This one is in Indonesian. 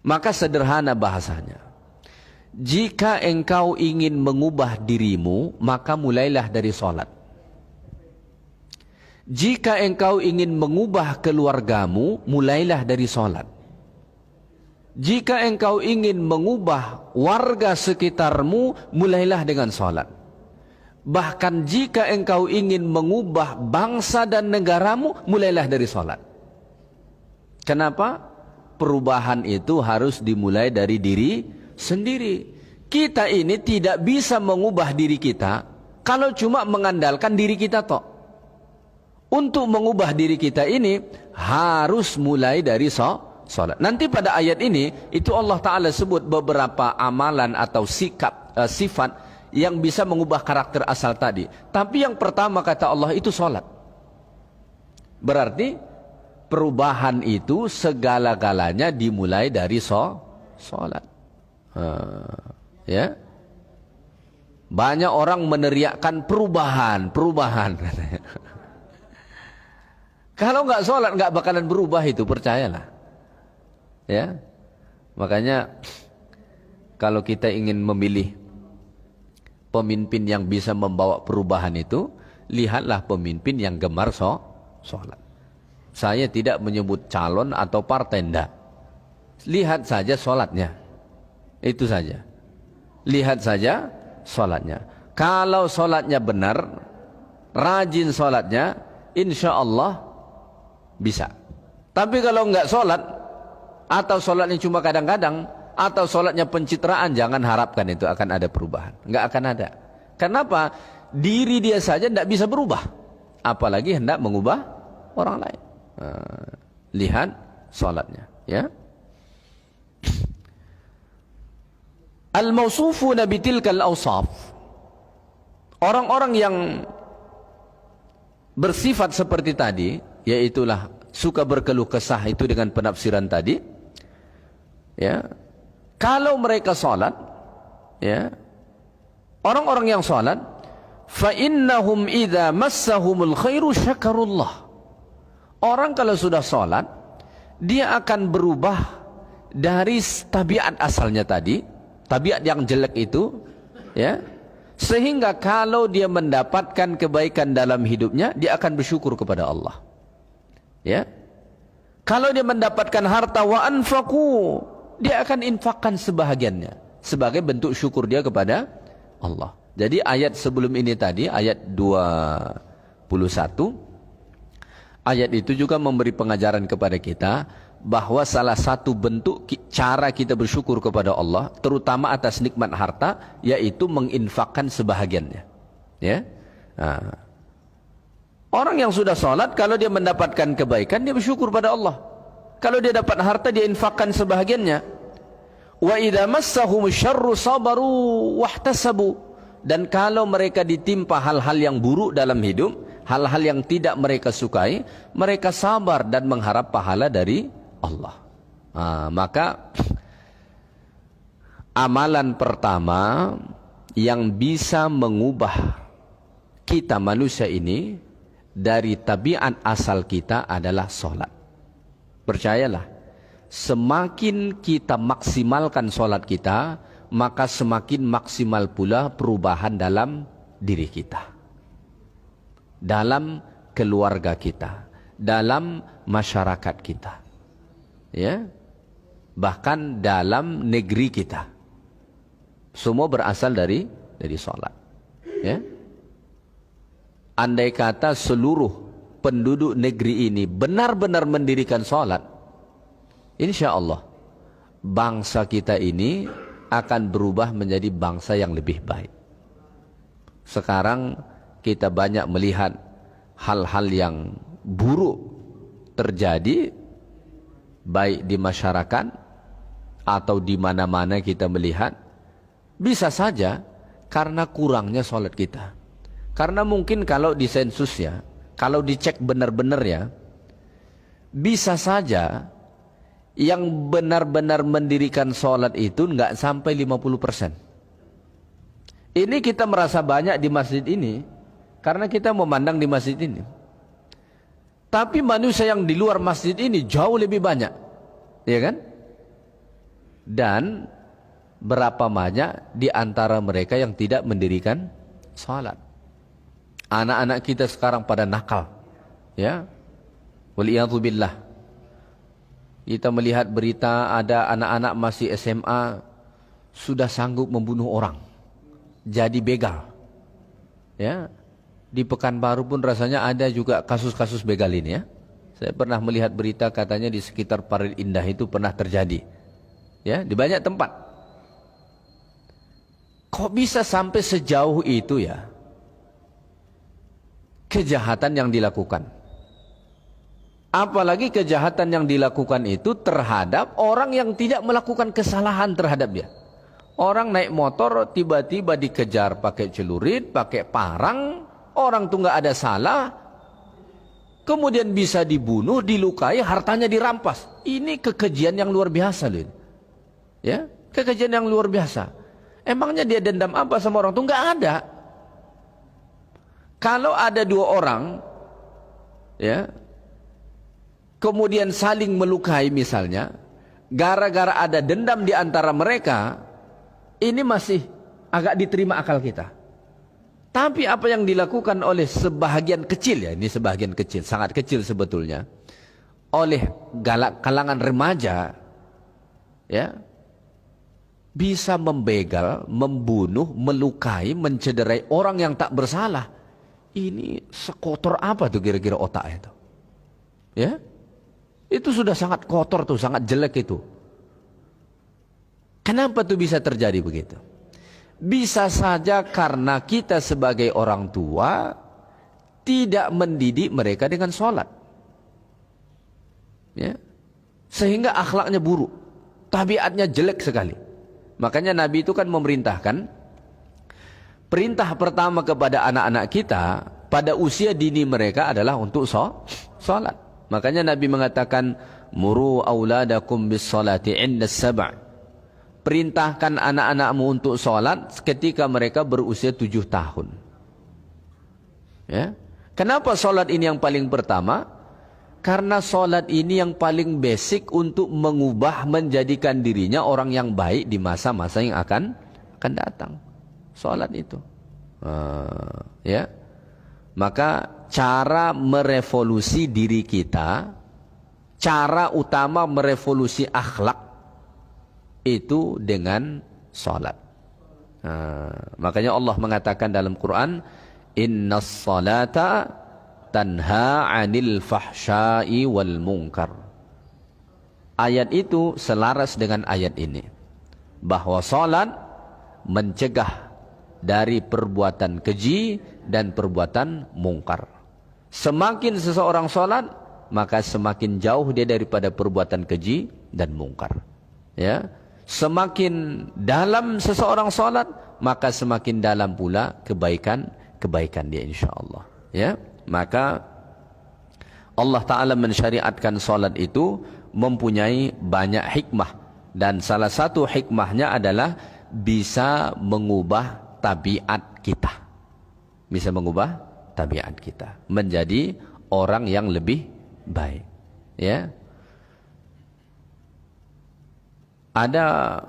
Maka sederhana bahasanya. Jika engkau ingin mengubah dirimu, maka mulailah dari sholat. Jika engkau ingin mengubah keluargamu, mulailah dari sholat. Jika engkau ingin mengubah warga sekitarmu, mulailah dengan sholat. Bahkan jika engkau ingin mengubah bangsa dan negaramu, mulailah dari sholat. Kenapa? Perubahan itu harus dimulai dari diri sendiri. Kita ini tidak bisa mengubah diri kita kalau cuma mengandalkan diri kita tok. Untuk mengubah diri kita ini harus mulai dari sholat. Nanti pada ayat ini itu Allah Ta'ala sebut beberapa amalan atau sifat yang bisa mengubah karakter asal tadi. Tapi yang pertama kata Allah itu sholat. Berarti perubahan itu segala-galanya dimulai dari sholat. Ya, banyak orang meneriakkan perubahan. Kalau nggak sholat nggak bakalan berubah itu, percayalah. Ya, makanya kalau kita ingin memilih pemimpin yang bisa membawa perubahan itu, lihatlah pemimpin yang gemar sholat. Saya tidak menyebut calon atau partai, enggak. Lihat saja sholatnya. Itu saja. Lihat saja sholatnya. Kalau sholatnya benar, rajin sholatnya, insya Allah bisa. Tapi kalau enggak sholat, atau sholatnya cuma kadang-kadang, atau sholatnya pencitraan, jangan harapkan itu akan ada perubahan. Enggak akan ada. Kenapa? Diri dia saja enggak bisa berubah. Apalagi hendak mengubah orang lain. Lihat sholatnya, ya. Al-mawsufuna bitilkal awsaf, orang-orang yang bersifat seperti tadi, yaitulah suka berkeluh kesah itu dengan penafsiran tadi, ya. Kalau mereka sholat, ya, orang-orang yang sholat, fa innahum idza massahumul khairu syakarullah. Orang kalau sudah sholat, dia akan berubah dari tabiat asalnya tadi, tabiat yang jelek itu, ya, sehingga kalau dia mendapatkan kebaikan dalam hidupnya, dia akan bersyukur kepada Allah. Ya, kalau dia mendapatkan harta wa anfaqu, dia akan infakkan sebahagiannya sebagai bentuk syukur dia kepada Allah. Jadi ayat sebelum ini tadi, ayat 21. Ayat itu juga memberi pengajaran kepada kita bahwa salah satu bentuk cara kita bersyukur kepada Allah, terutama atas nikmat harta, yaitu menginfakkan sebahagiannya. Ya, nah, orang yang sudah sholat, kalau dia mendapatkan kebaikan, dia bersyukur pada Allah. Kalau dia dapat harta, dia infakkan sebahagiannya. Wa idza massahum syarru sabaru wahtasabu. Dan kalau mereka ditimpa hal-hal yang buruk dalam hidup, hal-hal yang tidak mereka sukai, mereka sabar dan mengharap pahala dari Allah. Maka amalan pertama yang bisa mengubah kita manusia ini dari tabiat asal kita adalah sholat. Percayalah, semakin kita maksimalkan sholat kita, maka semakin maksimal pula perubahan dalam diri kita, dalam keluarga kita, dalam masyarakat kita, ya, bahkan dalam negeri kita. Semua berasal dari sholat, ya. Andai kata seluruh penduduk negeri ini benar-benar mendirikan sholat, insya Allah bangsa kita ini akan berubah menjadi bangsa yang lebih baik. Sekarang kita banyak melihat hal-hal yang buruk terjadi, baik di masyarakat atau di mana-mana kita melihat, bisa saja karena kurangnya sholat kita. Karena mungkin kalau di sensus ya, kalau dicek benar-benar ya, bisa saja yang benar-benar mendirikan sholat itu nggak sampai 50%. Ini kita merasa banyak di masjid ini karena kita memandang di masjid ini. Tapi manusia yang di luar masjid ini jauh lebih banyak, ya kan? Dan berapa banyak di antara mereka yang tidak mendirikan salat. Anak-anak kita sekarang pada nakal. Ya. Waliyadzubillah. Kita melihat berita ada anak-anak masih SMA sudah sanggup membunuh orang. Jadi begal. Ya. Di Pekanbaru pun rasanya ada juga kasus-kasus begal ini ya. Saya pernah melihat berita katanya di sekitar Parit Indah itu pernah terjadi. Ya, di banyak tempat. Kok bisa sampai sejauh itu ya? Kejahatan yang dilakukan. Apalagi kejahatan yang dilakukan itu terhadap orang yang tidak melakukan kesalahan terhadap dia. Orang naik motor tiba-tiba dikejar pakai celurit, pakai parang. Orang tuh nggak ada salah, kemudian bisa dibunuh, dilukai, hartanya dirampas. Ini kekejian yang luar biasa loh. Ya, kekejian yang luar biasa. Emangnya dia dendam apa sama orang tuh? Nggak ada. Kalau ada dua orang, ya, kemudian saling melukai misalnya, gara-gara ada dendam di antara mereka, ini masih agak diterima akal kita. Tapi apa yang dilakukan oleh sebahagian kecil, ya ini sebahagian kecil, sangat kecil sebetulnya, oleh kalangan remaja, ya, bisa membegal, membunuh, melukai, mencederai orang yang tak bersalah. Ini sekotor apa tuh kira-kira otak itu? Ya, itu sudah sangat kotor tuh, sangat jelek itu. Kenapa tuh bisa terjadi begitu? Bisa saja karena kita sebagai orang tua tidak mendidik mereka dengan sholat, ya, sehingga akhlaknya buruk, tabiatnya jelek sekali. Makanya Nabi itu kan memerintahkan, perintah pertama kepada anak-anak kita pada usia dini mereka adalah untuk sholat. Makanya Nabi mengatakan, muru auladakum bis sholati inda sab'. Perintahkan anak-anakmu untuk sholat ketika mereka berusia 7 tahun. Ya. Kenapa sholat ini yang paling pertama? Karena sholat ini yang paling basic untuk mengubah, menjadikan dirinya orang yang baik di masa-masa yang akan datang. Sholat itu. Ya. Maka cara merevolusi diri kita, cara utama merevolusi akhlak, itu dengan salat. Makanya Allah mengatakan dalam Quran, innas salata tanha 'anil fahsya'i wal munkar. Ayat itu selaras dengan ayat ini, bahwa salat mencegah dari perbuatan keji dan perbuatan mungkar. Semakin seseorang salat, maka semakin jauh dia daripada perbuatan keji dan mungkar. Ya. Semakin dalam seseorang salat, maka semakin dalam pula kebaikan dia insyaallah. Ya, maka Allah Ta'ala mensyariatkan salat itu mempunyai banyak hikmah, dan salah satu hikmahnya adalah bisa mengubah tabiat kita. Bisa mengubah tabiat kita menjadi orang yang lebih baik. Ya. Ada